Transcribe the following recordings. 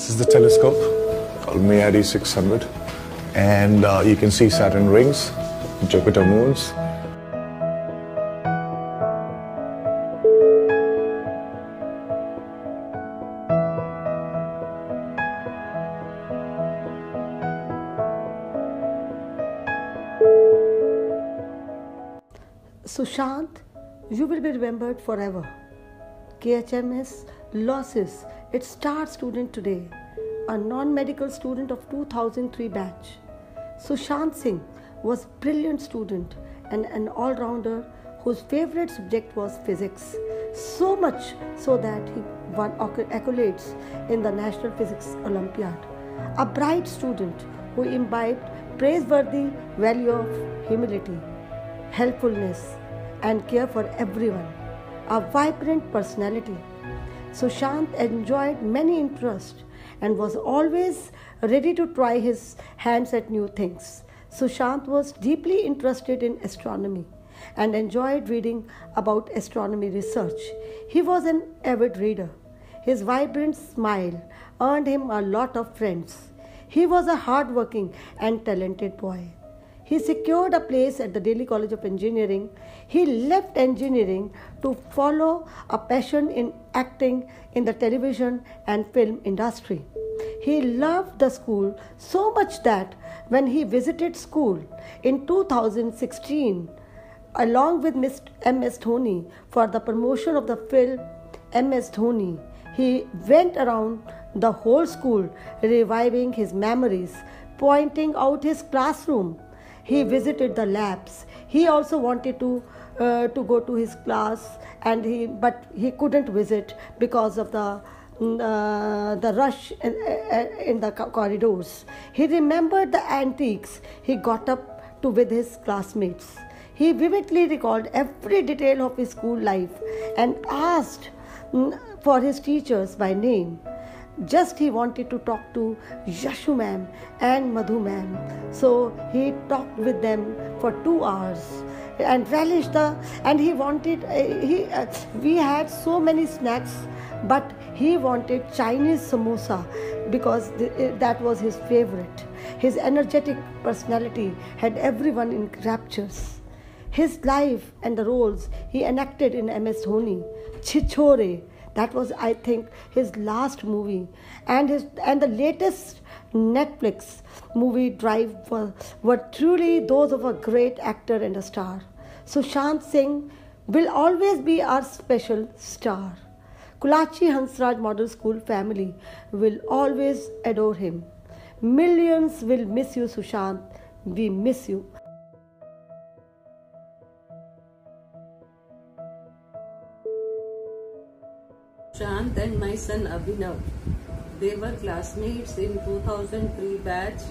This is the telescope called Meade 600, and you can see Saturn rings, Jupiter moons. Sushant, you will be remembered forever. KHMS losses its star student today, a non-medical student of 2003 batch. Sushant Singh was a brilliant student and an all-rounder whose favorite subject was physics, so much so that he won accolades in the National Physics Olympiad. A bright student who imbibed praiseworthy value of humility, helpfulness, and care for everyone. A vibrant personality. Sushant enjoyed many interests and was always ready to try his hands at new things. Sushant was deeply interested in astronomy and enjoyed reading about astronomy research. He was an avid reader. His vibrant smile earned him a lot of friends. He was a hardworking and talented boy. He secured a place at the Delhi College of Engineering. He left engineering to follow a passion in acting in the television and film industry. He loved the school so much that when he visited school in 2016, along with Mr. M.S. Dhoni for the promotion of the film M.S. Dhoni, he went around the whole school reviving his memories, pointing out his classroom. He visited the labs. He also wanted to go to his class, but he couldn't visit because of the rush in the corridors. He remembered the antics he got up to with his classmates. He vividly recalled every detail of his school life and asked for his teachers by name. Just he wanted to talk to Yashu ma'am and Madhu ma'am. So he talked with them for 2 hours and relished we had so many snacks, but he wanted Chinese samosa because that was his favorite. His energetic personality had everyone in raptures. His life and the roles he enacted in MS Dhoni, Chichore, that was, I think, his last movie, and the latest Netflix movie Drive were truly those of a great actor and a star. Sushant Singh will always be our special star. Kulachi Hansraj Model School family will always adore him. Millions will miss you, Sushant. We miss you. Sushant and my son Abhinav, they were classmates in 2003 batch.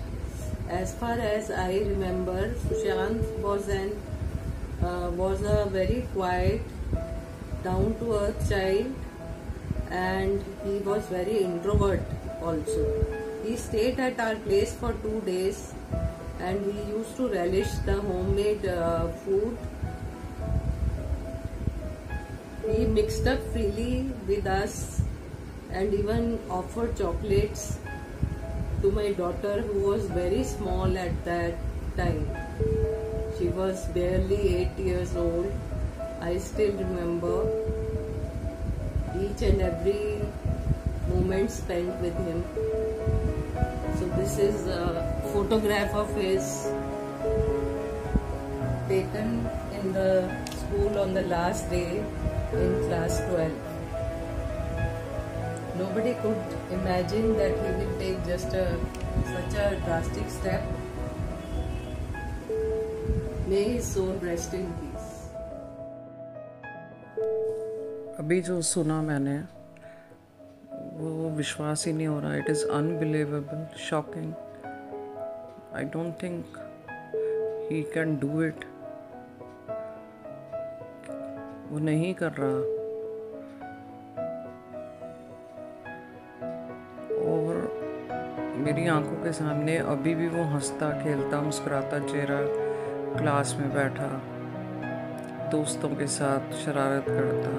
As far as I remember, Sushant was a very quiet, down-to-earth child, and he was very introvert also. He stayed at our place for 2 days, and he used to relish the homemade food. He mixed up freely with us and even offered chocolates to my daughter, who was very small at that time. She was barely 8 years old. I still remember each and every moment spent with him. So this is a photograph of his taken in the school on the last day in class 12. Nobody could imagine that he will take just such a drastic step. May his soul rest in peace. अभी जो सुना मैंने वो विश्वास ही नहीं हो रहा. It is unbelievable, shocking. I don't think he can do it. वो नहीं कर रहा. और मेरी आंखों के सामने अभी भी वो हंसता खेलता मुस्कुराता चेहरा क्लास में बैठा, दोस्तों के साथ शरारत करता,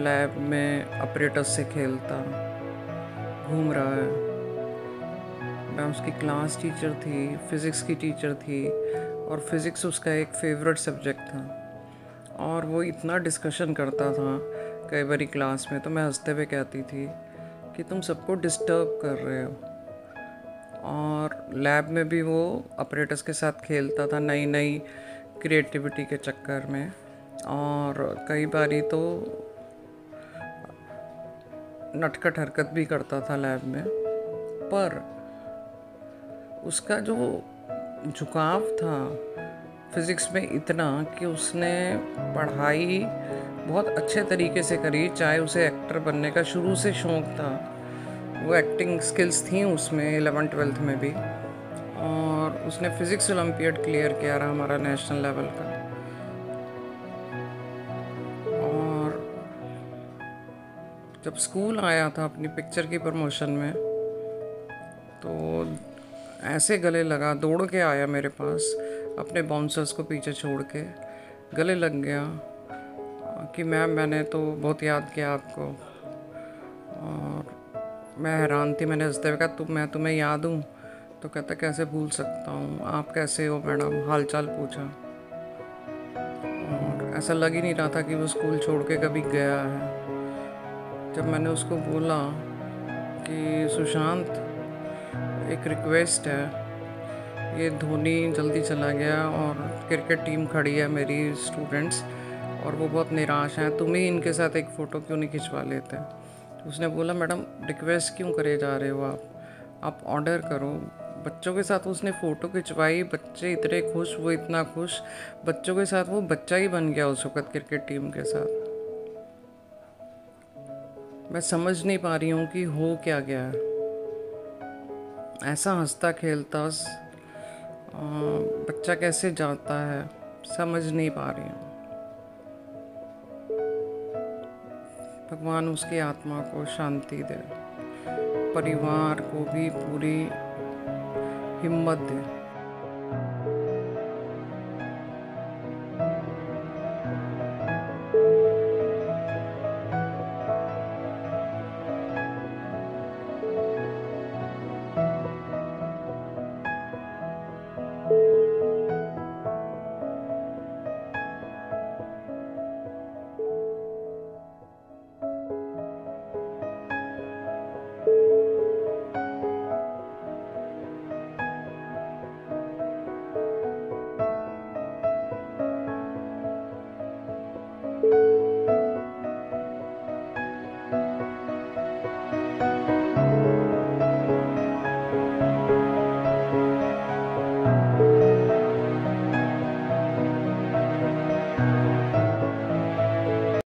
लैब में ऑपरेटर से खेलता, घूम रहा है। मैं उसकी क्लास टीचर थी, फिज़िक्स की टीचर थी, और फिज़िक्स उसका एक फेवरेट सब्जेक्ट था। और वो इतना डिस्कशन करता था कई बारी क्लास में, तो मैं हंसते हुए कहती थी कि तुम सबको डिस्टर्ब कर रहे हो। और लैब में भी वो ऑपरेटर्स के साथ खेलता था नई नई क्रिएटिविटी के चक्कर में, और कई बारी तो नटखट हरकत भी करता था लैब में। पर उसका जो झुकाव था फिज़िक्स में इतना कि उसने पढ़ाई बहुत अच्छे तरीके से करी, चाहे उसे एक्टर बनने का शुरू से शौक़ था। वो एक्टिंग स्किल्स थी उसमें 11th-12th में भी, और उसने फ़िज़िक्स ओलंपियाड क्लियर किया रहा हमारा नेशनल लेवल का। और जब स्कूल आया था अपनी पिक्चर की प्रमोशन में, तो ऐसे गले लगा, दौड़ के आया मेरे पास अपने बाउंसर्स को पीछे छोड़ के, गले लग गया कि मैम मैंने तो बहुत याद किया आपको। और मैं हैरान थी, मैंने हंसते हुए कहा मैं तुम्हें याद हूँ? तो कहता कैसे भूल सकता हूँ, आप कैसे हो मैडम, हाल चाल पूछा। और ऐसा लग ही नहीं रहा था कि वो स्कूल छोड़ के कभी गया है। जब मैंने उसको बोला कि सुशांत एक रिक्वेस्ट है, ये धोनी जल्दी चला गया और क्रिकेट टीम खड़ी है मेरी स्टूडेंट्स, और वो बहुत निराश हैं, तुम ही इनके साथ एक फ़ोटो क्यों नहीं खिंचवा लेते? तो उसने बोला मैडम रिक्वेस्ट क्यों करे जा रहे हो आप ऑर्डर करो। बच्चों के साथ उसने फ़ोटो खिंचवाई, बच्चे इतने खुश, वो इतना खुश, बच्चों के साथ वो बच्चा ही बन गया उस वक़्त क्रिकेट टीम के साथ। मैं समझ नहीं पा रही हूँ कि हो क्या गया है। ऐसा हंसता खेलता बच्चा कैसे जाता है, समझ नहीं पा रही हूँ। भगवान उसकी आत्मा को शांति दे, परिवार को भी पूरी हिम्मत दे।